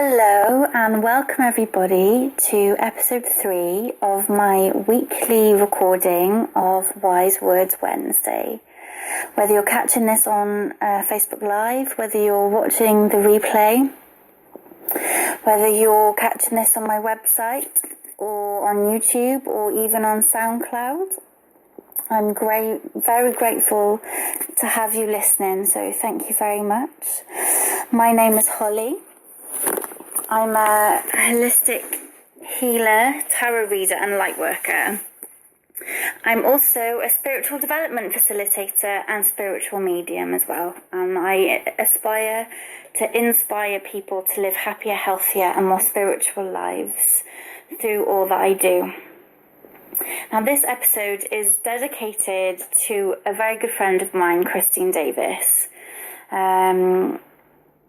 Hello and welcome everybody to episode 3 of my weekly recording of Wise Words Wednesday. Whether you're catching this on Facebook Live, whether you're watching the replay, whether you're catching this on my website or on YouTube or even on SoundCloud, I'm very grateful to have you listening, so thank you very much. My name is Holly. I'm a holistic healer, tarot reader and light worker. I'm also a spiritual development facilitator and spiritual medium as well. And I aspire to inspire people to live happier, healthier and more spiritual lives through all that I do. Now this episode is dedicated to a very good friend of mine, Christine Davis. And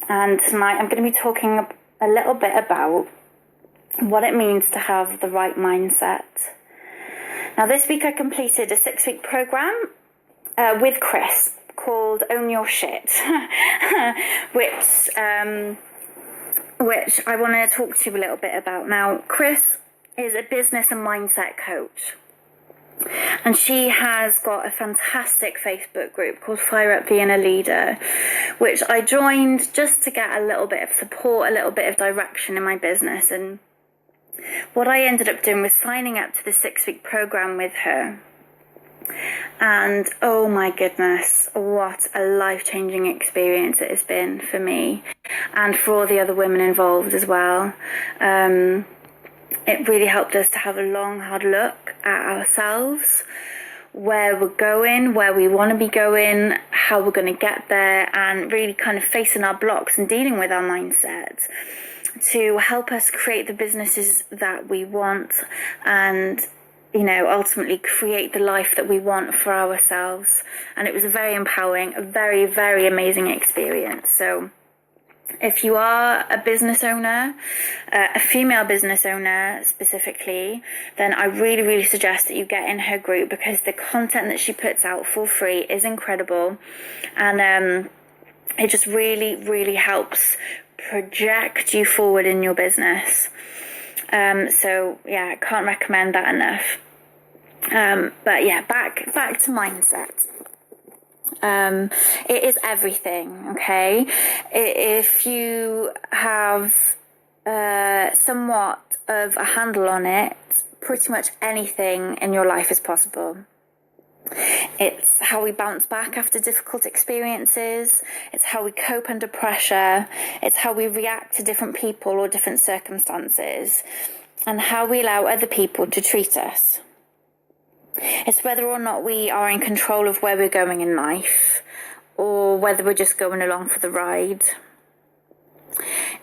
tonight I'm going to be talking a little bit about what it means to have the right mindset. Now this week I completed a 6-week program with Chris called Own Your Shit, which I want to talk to you a little bit about. Now Chris is a business and mindset coach, and she has got a fantastic Facebook group called Fire Up the Inner Leader, which I joined just to get a little bit of support, a little bit of direction in my business. And what I ended up doing was signing up to the 6-week program with her. And oh my goodness, what a life-changing experience it has been for me and for all the other women involved as well. It really helped us to have a long, hard look at ourselves, where we're going, where we want to be going, how we're going to get there, and really kind of facing our blocks and dealing with our mindset to help us create the businesses that we want and, you know, ultimately create the life that we want for ourselves. And it was a very empowering, a very, very amazing experience. So if you are a business owner, a female business owner specifically, then I really, really suggest that you get in her group, because the content that she puts out for free is incredible. And it just really, really helps project you forward in your business. So yeah, I can't recommend that enough. But yeah, back to mindset. It is everything, okay? If you have somewhat of a handle on it, pretty much anything in your life is possible. It's how we bounce back after difficult experiences. It's how we cope under pressure. It's how we react to different people or different circumstances, and how we allow other people to treat us. It's whether or not we are in control of where we're going in life, or whether we're just going along for the ride.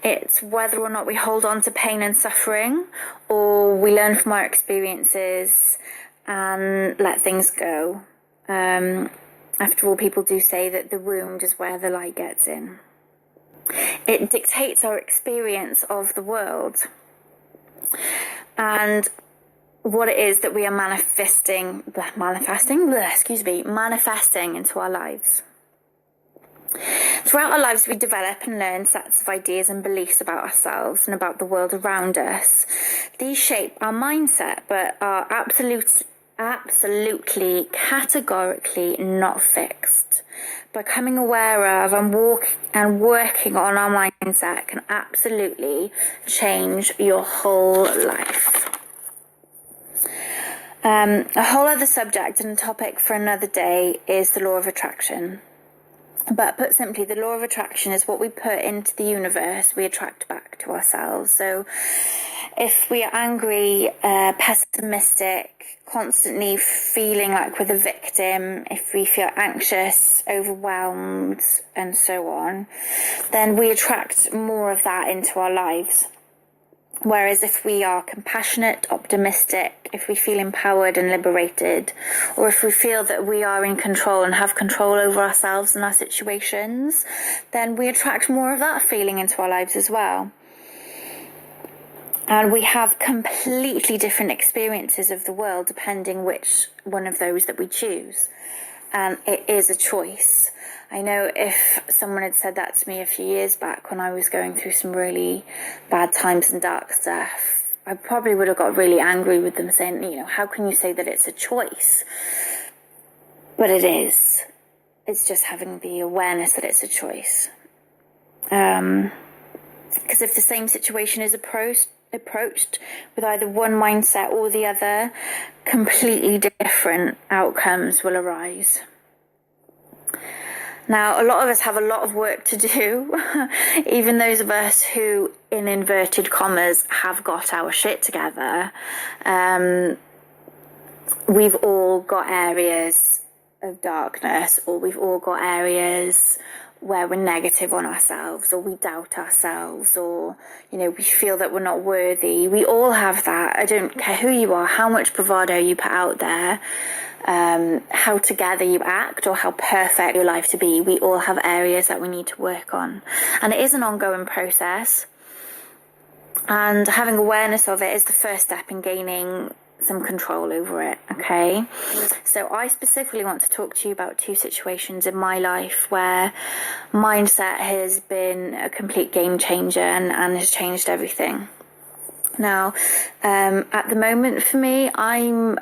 It's whether or not we hold on to pain and suffering, or we learn from our experiences and let things go. After all, people do say that the wound is where the light gets in. It dictates our experience of the world and what it is that we are manifesting into our lives. Throughout our lives, we develop and learn sets of ideas and beliefs about ourselves and about the world around us. These shape our mindset, but are absolutely, categorically not fixed. Becoming aware of and working on our mindset can absolutely change your whole life. A whole other subject and topic for another day is the law of attraction. But put simply, the law of attraction is what we put into the universe, we attract back to ourselves. So if we are angry, pessimistic, constantly feeling like we're the victim, if we feel anxious, overwhelmed, and so on, then we attract more of that into our lives. Whereas if we are compassionate, optimistic, if we feel empowered and liberated, or if we feel that we are in control and have control over ourselves and our situations, then we attract more of that feeling into our lives as well. And we have completely different experiences of the world depending which one of those that we choose. And it is a choice. I know if someone had said that to me a few years back when I was going through some really bad times and dark stuff, I probably would have got really angry with them, saying, how can you say that it's a choice? But it is. It's just having the awareness that it's a choice. Because if the same situation is approached with either one mindset or the other, completely different outcomes will arise. Now, a lot of us have a lot of work to do, even those of us who, in inverted commas, have got our shit together. We've all got areas of darkness, or we've all got areas where we're negative on ourselves, or we doubt ourselves, or we feel that we're not worthy. We all have that. I don't care who you are, how much bravado you put out there, how together you act, or how perfect your life to be. We all have areas that we need to work on, and it is an ongoing process, and having awareness of it is the first step in gaining some control over it. Okay, so I specifically want to talk to you about two situations in my life where mindset has been a complete game changer and has changed everything. Now, at the moment for me, I'm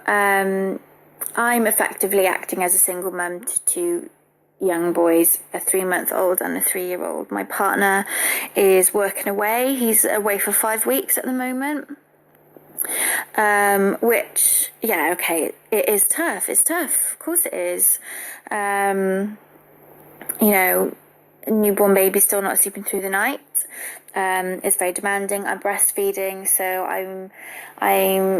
effectively acting as a single mum to two young boys, a 3-month-old and a 3-year-old. My partner is working away. He's away for 5 weeks at the moment. Which, it is tough. It's tough. Of course it is. A newborn baby still not sleeping through the night. It's very demanding. I'm breastfeeding, so I'm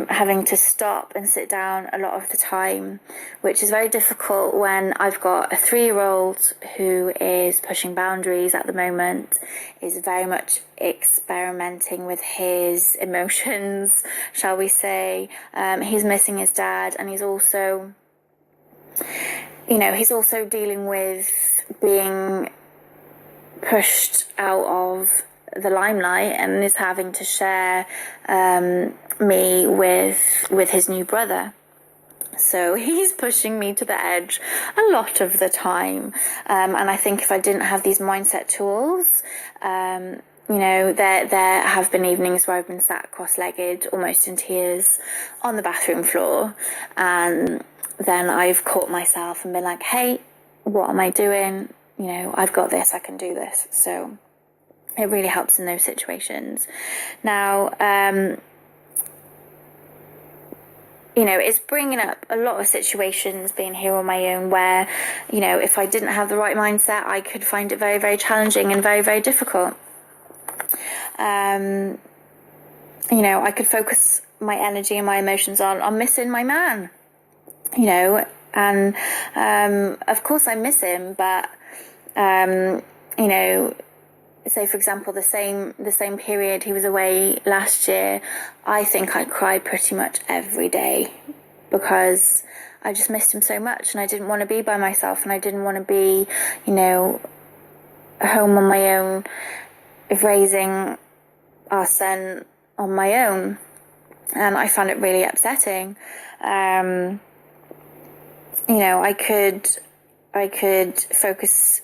having to stop and sit down a lot of the time, which is very difficult when I've got a 3-year-old who is pushing boundaries at the moment, is very much experimenting with his emotions, shall we say. He's missing his dad, and he's also dealing with being pushed out of the limelight and is having to share me with his new brother. So he's pushing me to the edge a lot of the time. And I think if I didn't have these mindset tools, there have been evenings where I've been sat cross-legged, almost in tears, on the bathroom floor. And then I've caught myself and been like, hey, what am I doing? I've got this, I can do this. So it really helps in those situations. Now, it's bringing up a lot of situations being here on my own where, if I didn't have the right mindset, I could find it very, very challenging and very, very difficult. I could focus my energy and my emotions on missing my man, and of course I miss him, but say for example the same period he was away last year, I think I cried pretty much every day because I just missed him so much, and I didn't want to be by myself, and I didn't want to be home on my own, raising our son on my own, and I found it really upsetting. I could focus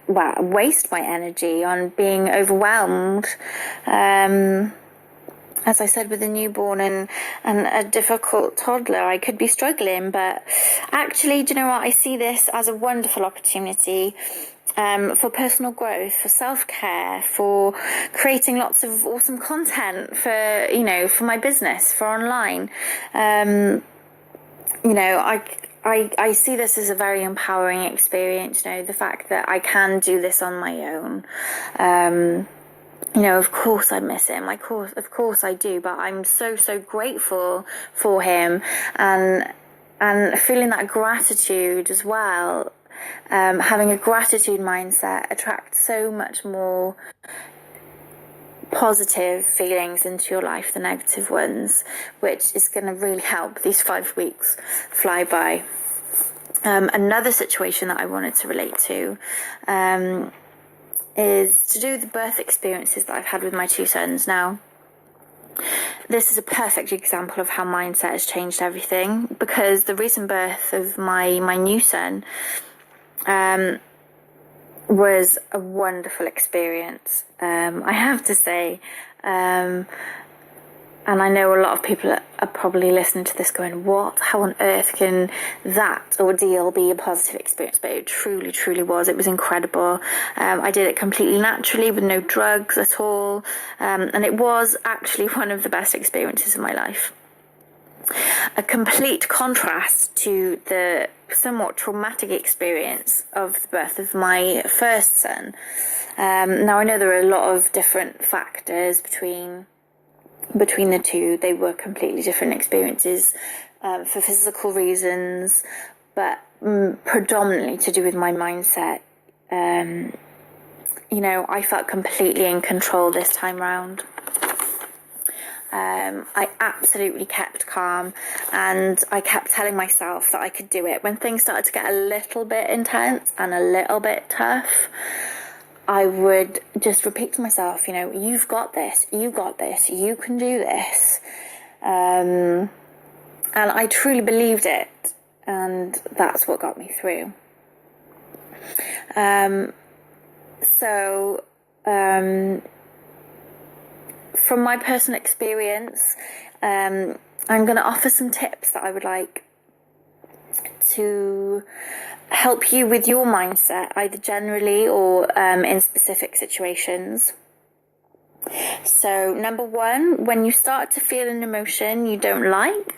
waste my energy on being overwhelmed, as I said, with a newborn and a difficult toddler. I could be struggling, but actually, do you know what? I see this as a wonderful opportunity for personal growth, for self-care, for creating lots of awesome content for my business, for online. I see this as a very empowering experience, the fact that I can do this on my own. Of course I miss him, of course I do, but I'm so, so grateful for him, and feeling that gratitude as well. Having a gratitude mindset attracts so much more positive feelings into your life than negative ones, which is going to really help these 5 weeks fly by. Another situation that I wanted to relate to is to do with the birth experiences that I've had with my 2 sons. Now, this is a perfect example of how mindset has changed everything, because the recent birth of my new son, was a wonderful experience. I have to say, and I know a lot of people are probably listening to this going, what? How on earth can that ordeal be a positive experience? But it truly, truly was. It was incredible. I did it completely naturally with no drugs at all. And it was actually one of the best experiences of my life. A complete contrast to the somewhat traumatic experience of the birth of my first son. Now, I know there are a lot of different factors between the two. They were completely different experiences for physical reasons, but predominantly to do with my mindset. I felt completely in control this time round. I absolutely kept calm, and I kept telling myself that I could do it. When things started to get a little bit intense and a little bit tough, I would just repeat to myself, you've got this, you can do this. And I truly believed it, and that's what got me through. From my personal experience, I'm going to offer some tips that I would like to help you with your mindset, either generally or in specific situations. So, number one, when you start to feel an emotion you don't like,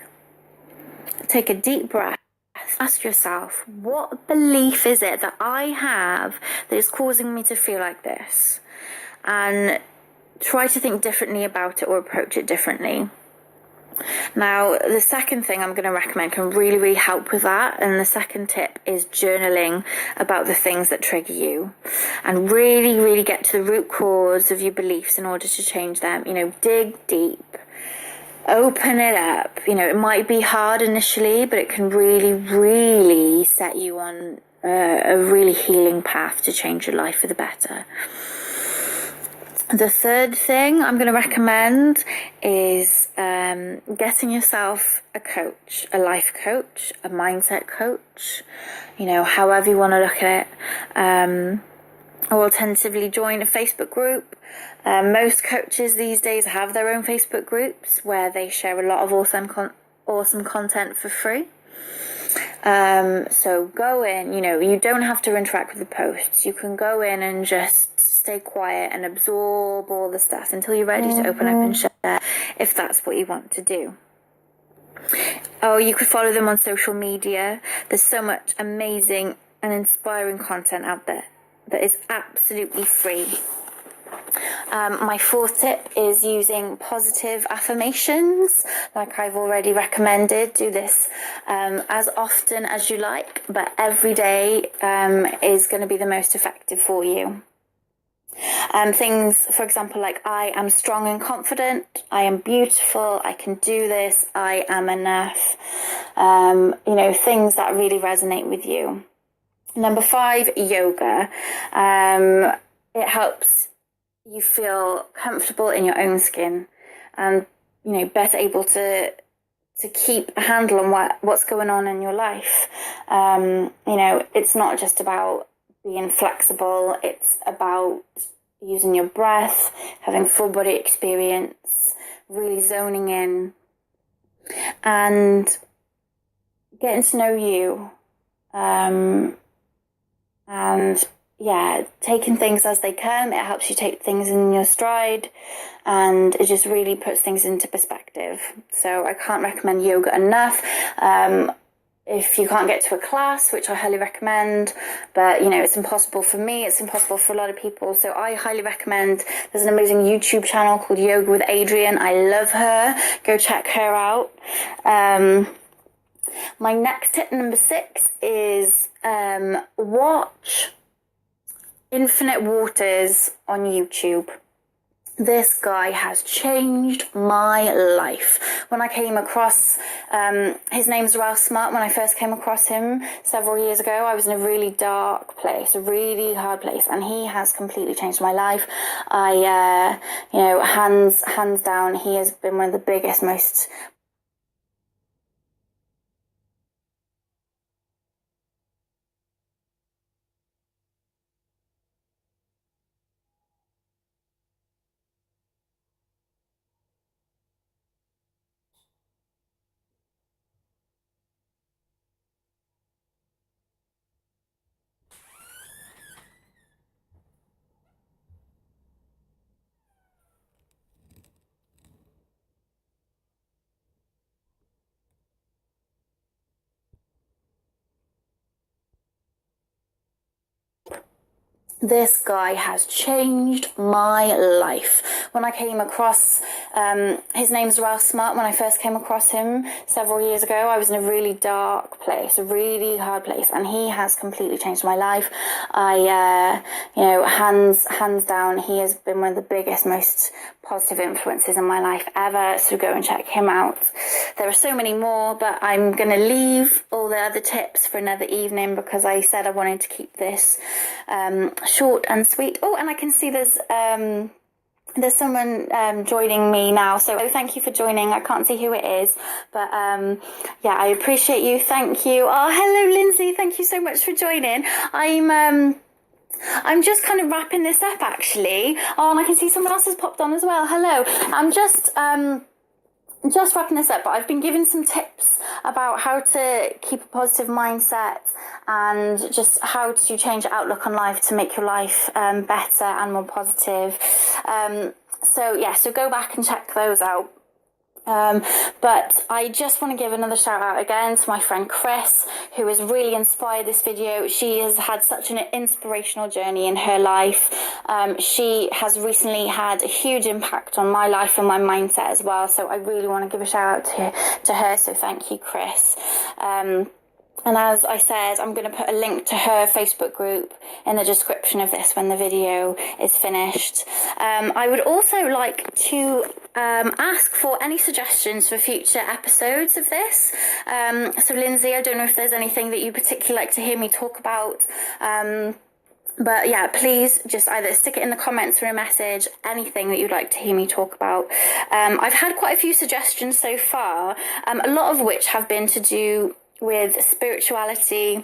take a deep breath. Ask yourself, what belief is it that I have that is causing me to feel like this? And try to think differently about it or approach it differently. Now, the second thing I'm going to recommend can really, really help with that. And the second tip is journaling about the things that trigger you, and really, really get to the root cause of your beliefs in order to change them. Dig deep, open it up. It might be hard initially, but it can really, really set you on a really healing path to change your life for the better. The third thing I'm going to recommend is getting yourself a coach, a life coach, a mindset coach, however you want to look at it. Or alternatively, join a Facebook group. Most coaches these days have their own Facebook groups where they share a lot of awesome content for free. So go in, you don't have to interact with the posts. You can go in and just stay quiet and absorb all the stuff until you're ready to open up and share, if that's what you want to do. Oh, you could follow them on social media. There's so much amazing and inspiring content out there that is absolutely free. My fourth tip is using positive affirmations, like I've already recommended. Do this as often as you like, but every day is going to be the most effective for you. Things, for example, like I am strong and confident, I am beautiful, I can do this, I am enough. Things that really resonate with you. Number 5, yoga. It helps you feel comfortable in your own skin and, better able to keep a handle on what's going on in your life. It's not just about being flexible, it's about using your breath, having full body experience, really zoning in, and getting to know you. Taking things as they come. It helps you take things in your stride, and it just really puts things into perspective. So I can't recommend yoga enough. If you can't get to a class, which I highly recommend, but it's impossible for me, it's impossible for a lot of people, so I highly recommend. There's an amazing YouTube channel called Yoga with Adriene. I love her. Go check her out. My next tip, number 6, is watch Infinite Waters on YouTube. This guy has changed my life. When I came across, his name's Ralph Smart. When I first came across him several years ago, I was in a really dark place, a really hard place, and he has completely changed my life. Hands down, he has been one of the biggest, most This guy has changed my life. When I came across, his name's Ralph Smart. When I first came across him several years ago, I was in a really dark place, a really hard place, and he has completely changed my life. Hands down, he has been one of the biggest, most positive influences in my life ever, so go and check him out. There are so many more, but I'm going to leave all the other tips for another evening because I said I wanted to keep this short and sweet. Oh, and I can see there's someone joining me now, so thank you for joining. I can't see who it is, but yeah, I appreciate you. Thank you. Oh, hello, Lindsay. Thank you so much for joining. I'm just kind of wrapping this up, actually. Oh, and I can see someone else has popped on as well. Hello. I'm just wrapping this up, but I've been given some tips about how to keep a positive mindset and just how to change your outlook on life to make your life better and more positive. So go back and check those out. But I just want to give another shout out again to my friend Chris, who has really inspired this video. She has had such an inspirational journey in her life. She has recently had a huge impact on my life and my mindset as well. So I really want to give a shout out to her. So thank you, Chris. And as I said, I'm going to put a link to her Facebook group in the description of this when the video is finished. I would also like to ask for any suggestions for future episodes of this. So Lindsay, I don't know if there's anything that you particularly like to hear me talk about. But yeah, please just either stick it in the comments or a message, anything that you'd like to hear me talk about. I've had quite a few suggestions so far, a lot of which have been to do with spirituality,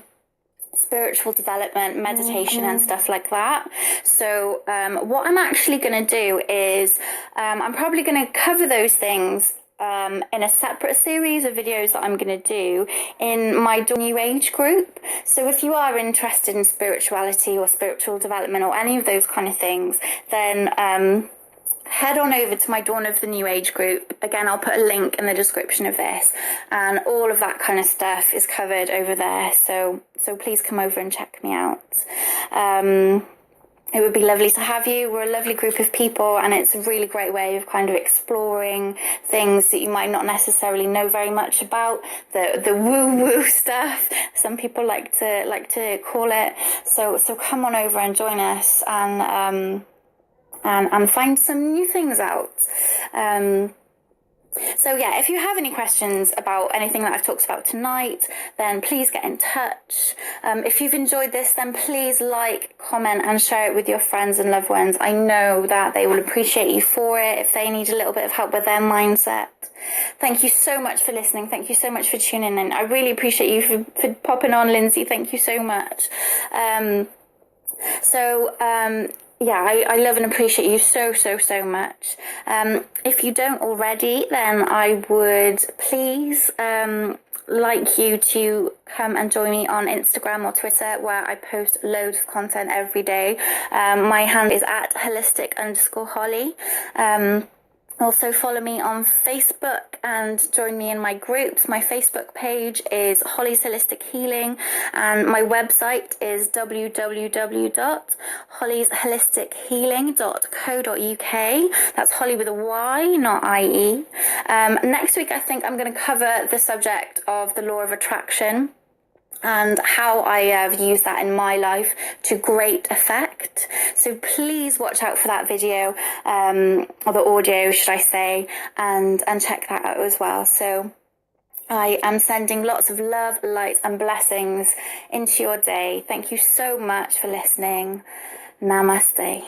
spiritual development, meditation and stuff like that. So what I'm actually going to do is I'm probably going to cover those things in a separate series of videos that I'm going to do in my New Age group. So if you are interested in spirituality or spiritual development or any of those kind of things, then head on over to my Dawn of the New Age group. Again, I'll put a link in the description of this, and all of that kind of stuff is covered over there. So please come over and check me out. It would be lovely to have you. We're a lovely group of people, and it's a really great way of kind of exploring things that you might not necessarily know very much about, the woo-woo stuff some people like to call it. So come on over and join us and find some new things out. So yeah, if you have any questions about anything that I've talked about tonight, then please get in touch. If you've enjoyed this, then please like, comment and share it with your friends and loved ones. I know that they will appreciate you for it if they need a little bit of help with their mindset. Thank you so much for listening. Thank you so much for tuning in. I really appreciate you for popping on, Lindsay. Thank you so much. Yeah, I love and appreciate you so much. If you don't already, then I would please like you to come and join me on Instagram or Twitter, where I post loads of content every day. My handle is at holistic_Holly. Also follow me on Facebook and join me in my groups. My Facebook page is Holly's Holistic Healing, and my website is www.hollysholistic.co.uk. That's Holly with a Y, not IE. Next week, I think I'm going to cover the subject of the law of attraction and how I have used that in my life to great effect. So please watch out for that video, or the audio, should I say, and check that out as well. So I am sending lots of love, light and blessings into your day. Thank you so much for listening. Namaste.